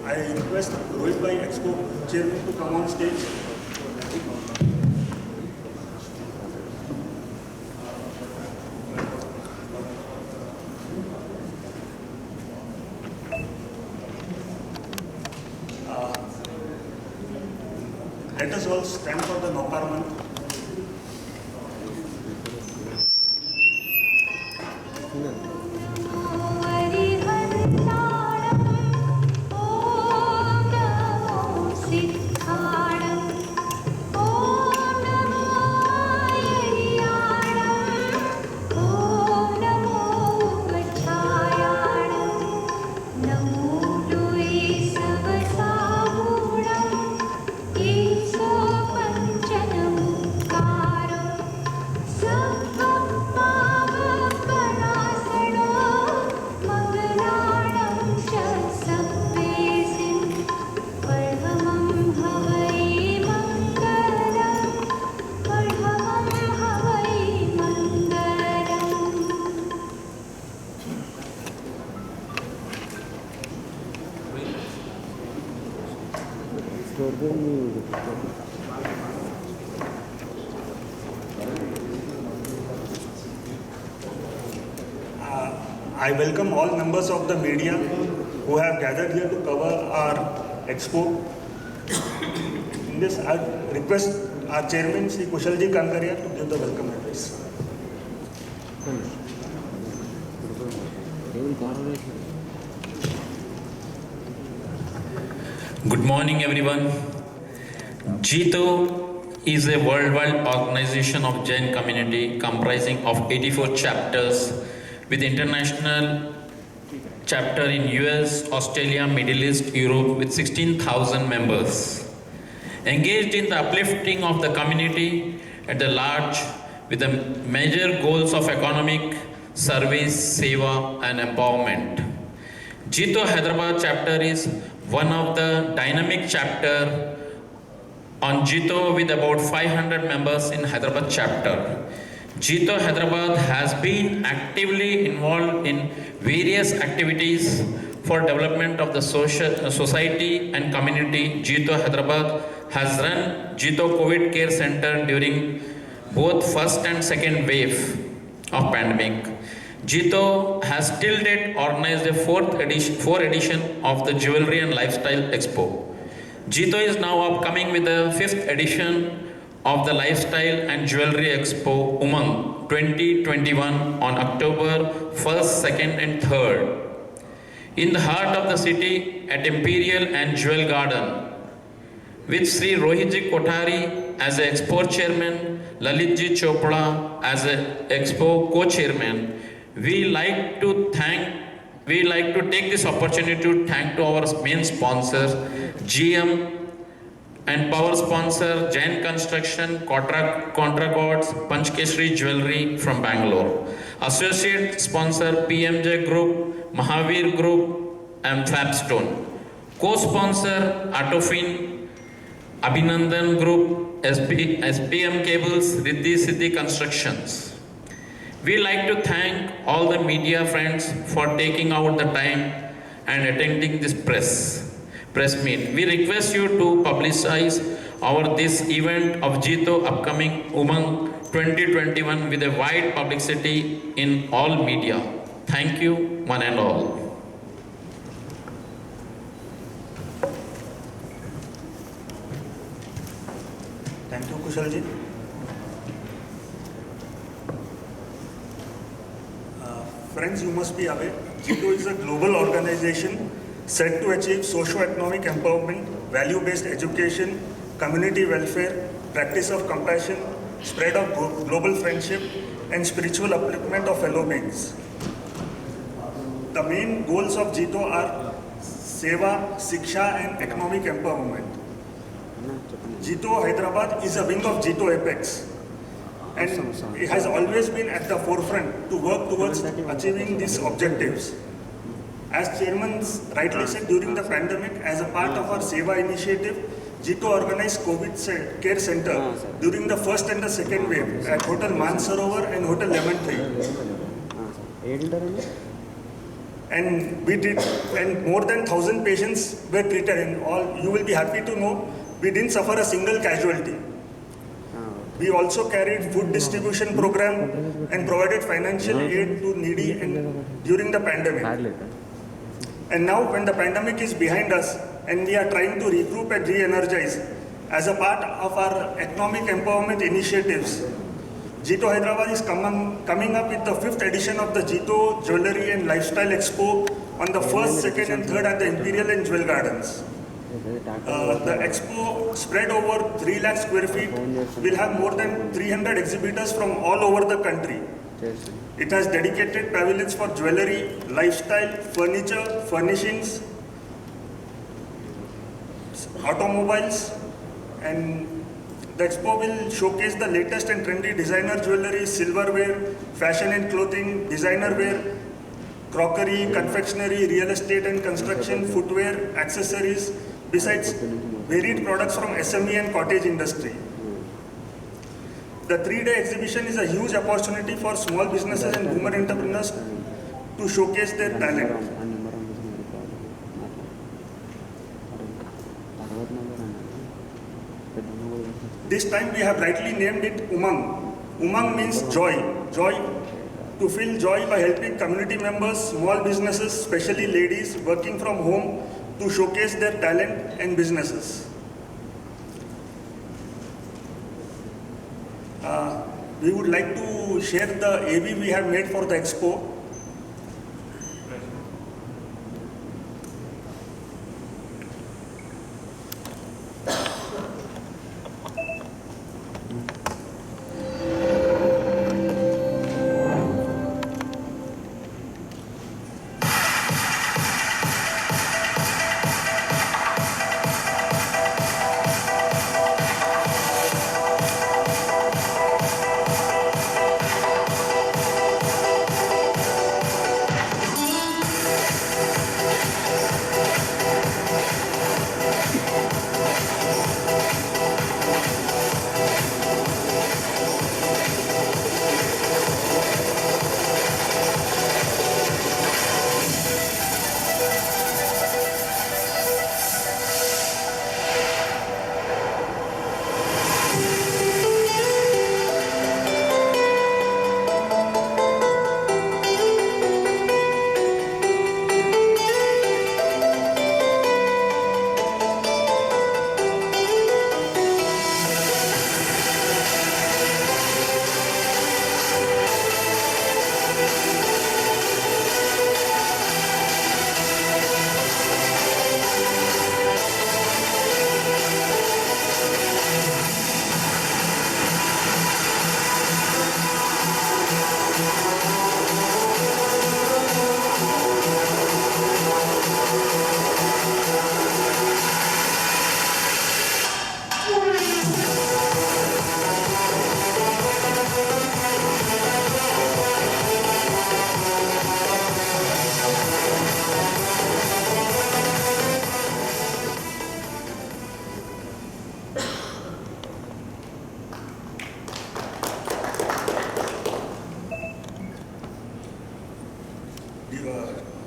I request Rohit Bhai, Expo Chairman, to come on stage. Let us all stand for the Naukarman. I welcome all members of the media who have gathered here to cover our expo. In this, I request our chairman, Sri Kushalji Kankaria, to give the welcome address. Good morning, everyone. JITO is a worldwide organization of Jain community comprising of 84 chapters with international chapter in US, Australia, Middle East, Europe with 16,000 members. Engaged in the uplifting of the community at the large with the major goals of economic, service, seva and empowerment. JITO Hyderabad chapter is one of the dynamic chapter on JITO with about 500 members in Hyderabad chapter. JITO Hyderabad has been actively involved in various activities for development of the society and community. JITO Hyderabad has run JITO COVID Care Center during both first and second wave of pandemic. JITO has till date organized a fourth edition of the Jewelry and Lifestyle Expo. JITO is now upcoming with the fifth edition of the Lifestyle and Jewelry Expo Umang 2021 on October 1st, 2nd and 3rd. In the heart of the city at Imperial and Jewel Garden with Sri Rohitji Kothari as an Expo Chairman, Lalitji Chopra as an Expo Co-Chairman. We like to take this opportunity to thank to our main sponsors, GM and power sponsor Jain Construction, Contracords, Panchkeshri Jewelry from Bangalore. Associate sponsor PMJ Group, Mahavir Group and Fabstone. Co-sponsor Atofin, Abhinandan Group, SPM Cables, Riddhi Siddhi Constructions. We like to thank all the media friends for taking out the time and attending this press meet. We request you to publicize this event of JITO upcoming Umang 2021 with a wide publicity in all media. Thank you, one and all. Thank you, Kushalji. Friends, you must be aware, JITO is a global organization set to achieve socio-economic empowerment, value-based education, community welfare, practice of compassion, spread of global friendship, and spiritual upliftment of fellow beings. The main goals of JITO are Seva, Siksha, and economic empowerment. JITO Hyderabad is a wing of JITO Apex, and it has always been at the forefront to work towards achieving these objectives. As Chairman rightly said, during the pandemic, as a part of our Seva initiative, JITO organized COVID Care Center during the first and the second wave at Hotel Mansarovar and Hotel Lemon Tree. and we did, and more than 1,000 patients were treated. And all you will be happy to know, we didn't suffer a single casualty. We also carried food distribution program and provided financial aid to needy and during the pandemic. And now when the pandemic is behind us and we are trying to regroup and re-energize, as a part of our economic empowerment initiatives, Jito Hyderabad is coming up with the 5th edition of the Jito Jewellery and Lifestyle Expo on the 1st, 2nd and 3rd at the Imperial and Jewel Gardens. The expo, spread over 3 lakh square feet, will have more than 300 exhibitors from all over the country. It has dedicated pavilions for jewellery, lifestyle, furniture, furnishings, automobiles, and the expo will showcase the latest and trendy designer jewellery, silverware, fashion and clothing, designer wear, crockery, confectionery, real estate and construction, footwear, accessories, besides varied products from SME and cottage industry. The 3-day exhibition is a huge opportunity for small businesses and women entrepreneurs to showcase their talent. This time we have rightly named it Umang. Umang means joy. Joy, to feel joy by helping community members, small businesses, especially ladies working from home, to showcase their talent and businesses. We would like to share the AV we have made for the expo.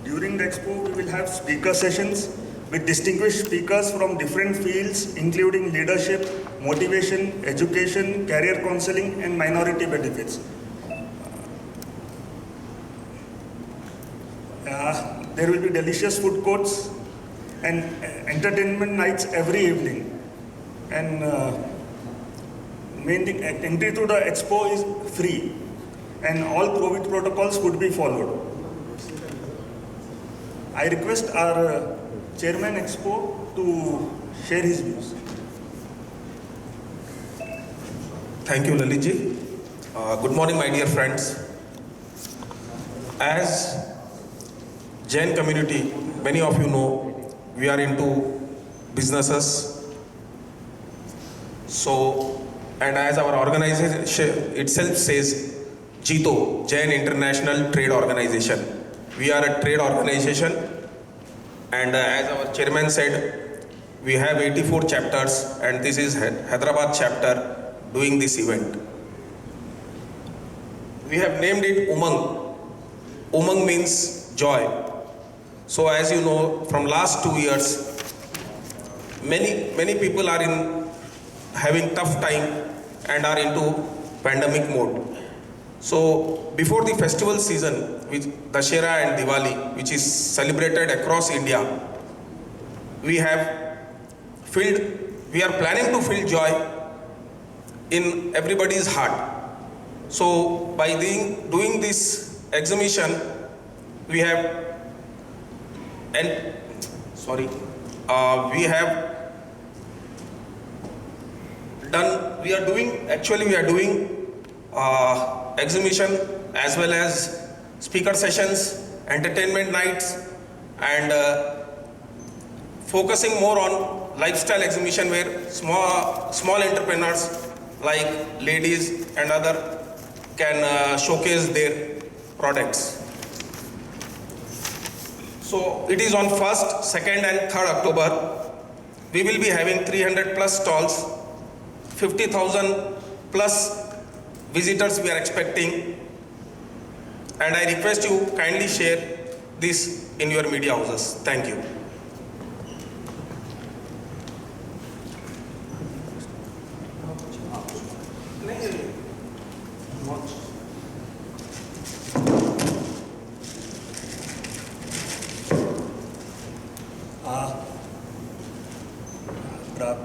During the expo, we will have speaker sessions with distinguished speakers from different fields, including leadership, motivation, education, career counseling, and minority benefits. There will be delicious food courts and entertainment nights every evening. And main thing, entry to the expo is free, and all COVID protocols would be followed. I request our Chairman Expo to share his views. Thank you, Lalitji. Good morning, my dear friends. As Jain community, many of you know, we are into businesses. So, and as our organization itself says, Jito, Jain International Trade Organization. We are a trade organization, and as our chairman said, we have 84 chapters, and this is Hyderabad chapter doing this event. We have named it Umang. Umang means joy. So as you know, from last 2 years, many people are in having tough time and are into pandemic mode. So before the festival season, with Dussehra and Diwali, which is celebrated across India, we are planning to fill joy in everybody's heart. So by doing this exhibition, we have doing exhibition as well as speaker sessions, entertainment nights, and focusing more on lifestyle exhibition where small entrepreneurs like ladies and other can showcase their products. So it is on 1st, 2nd and 3rd October. We will be having 300 plus stalls, 50,000 plus visitors we are expecting, and I request you kindly share this in your media houses. Thank you.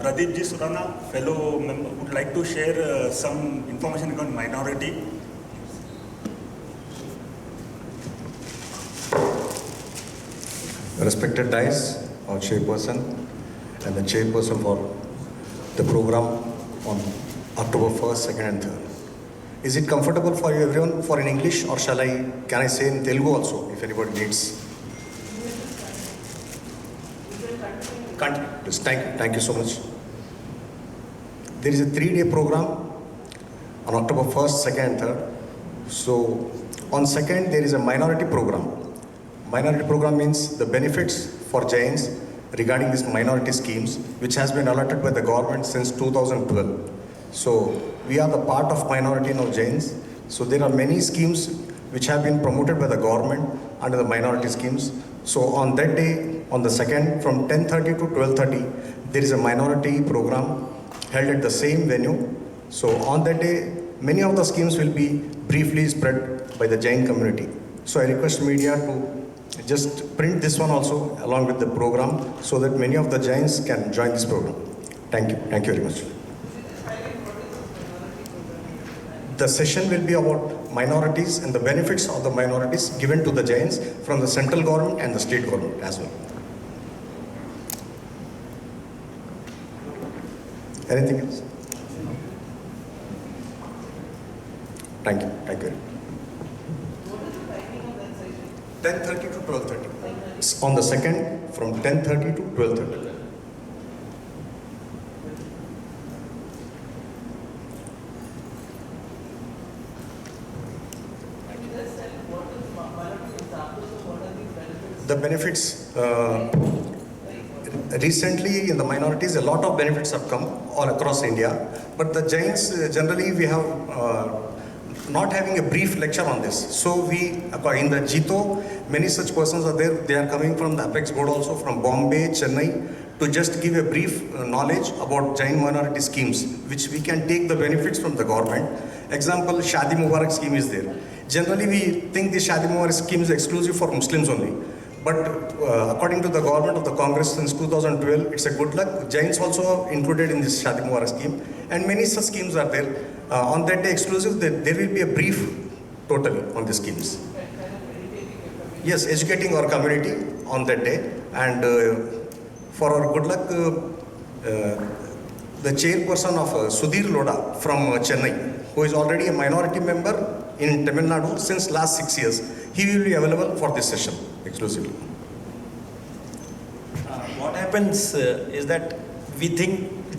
Pradeep Ji Surana, fellow member, would like to share some information regarding minority. Respected Dice, our chairperson, and the chairperson for the program on October 1st, 2nd and 3rd. Is it comfortable for you everyone for in English, or can I say in Telugu also if anybody needs? Continue. Please. Thank you so much. There is a 3-day program on October 1st, 2nd and 3rd. So on 2nd there is a minority program. Minority program means the benefits for Jains regarding these minority schemes, which has been allotted by the government since 2012. So we are the part of minority now Jains. So there are many schemes which have been promoted by the government under the minority schemes. So on that day, on the 2nd, from 10:30 to 12:30, there is a minority program held at the same venue. So on that day, many of the schemes will be briefly spread by the Jain community. So I request media to just print this one also along with the program so that many of the Jains can join this program. Thank you. Thank you very much. The session will be about minorities and the benefits of the minorities given to the Jains from the central government and the state government as well. Anything else? Thank you. Thank you. 10:30 to 12:30. It's on the 2nd from 10:30 to 12:30. The benefits, recently in the minorities, a lot of benefits have come all across India, but the Jains, generally we have not having a brief lecture on this. So we, in the Jito, many such persons are there. They are coming from the Apex board also, from Bombay, Chennai, to just give a brief knowledge about Jain minority schemes, which we can take the benefits from the government. Example, Shadi Mubarak scheme is there. Generally, we think the Shadi Mubarak scheme is exclusive for Muslims only. But according to the government of the Congress since 2012, it's a good luck. Jains also included in this Shadi Mubarak scheme. And many such schemes are there. On that day exclusive, there will be a brief totally on the schemes. Yes, educating our community on that day. And for our good luck, the chairperson of Sudhir Loda from Chennai, who is already a minority member in Tamil Nadu since last 6 years, he will be available for this session exclusively. What happens is that we think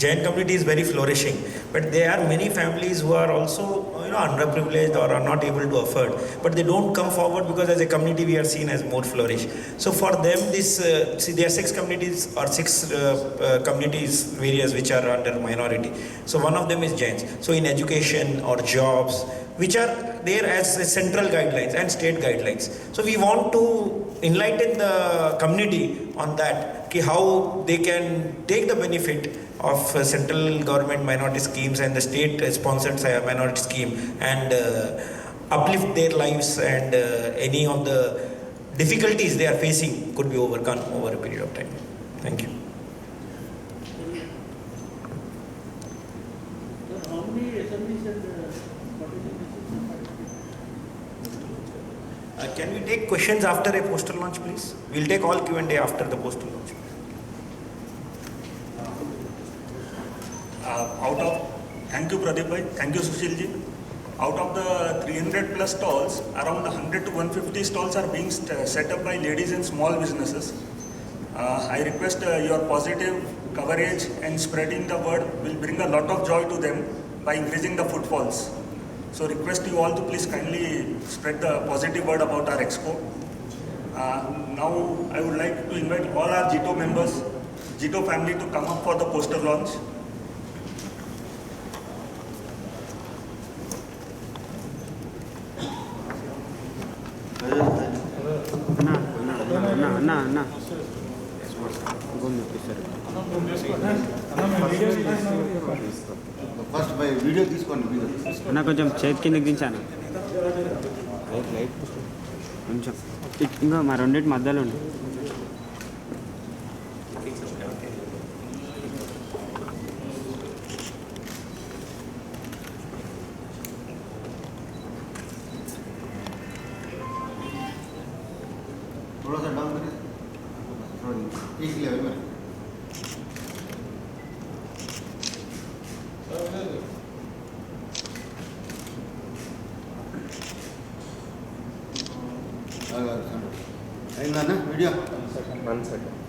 Jain community is very flourishing, but there are many families who are also underprivileged or are not able to afford, but they don't come forward because as a community we are seen as more flourish. So for them, this there are 6 communities or 6 communities various which are under minority. So one of them is Jains. So in education or jobs, which are there as central guidelines and state guidelines. So we want to enlighten the community on that, how they can take the benefit of central government minority schemes and the state sponsored minority scheme and uplift their lives, and any of the difficulties they are facing could be overcome over a period of time. Thank you. How many assemblies and Can we take questions after a poster launch, please? We'll take all Q&A after the poster launch. Thank you, Pradeep bhai. Thank you, Sushil ji. Out of the 300 plus stalls, around 100 to 150 stalls are being set up by ladies and small businesses. I request your positive coverage and spreading the word will bring a lot of joy to them by increasing the footfalls. So request you all to please kindly spread the positive word about our expo. Now I would like to invite all our JITO members, JITO family to come up for the poster launch. అన్న first by video తీసుకోండి అన్న కొంచెం చేతి కిందకి దించాను light కొంచెం ఇంకా మా రెండింటి మధ్యలో ఉంది थोड़ा सा डाउन करें थोड़ा एक लेवल में అయిందన్న వీడియో 1 second.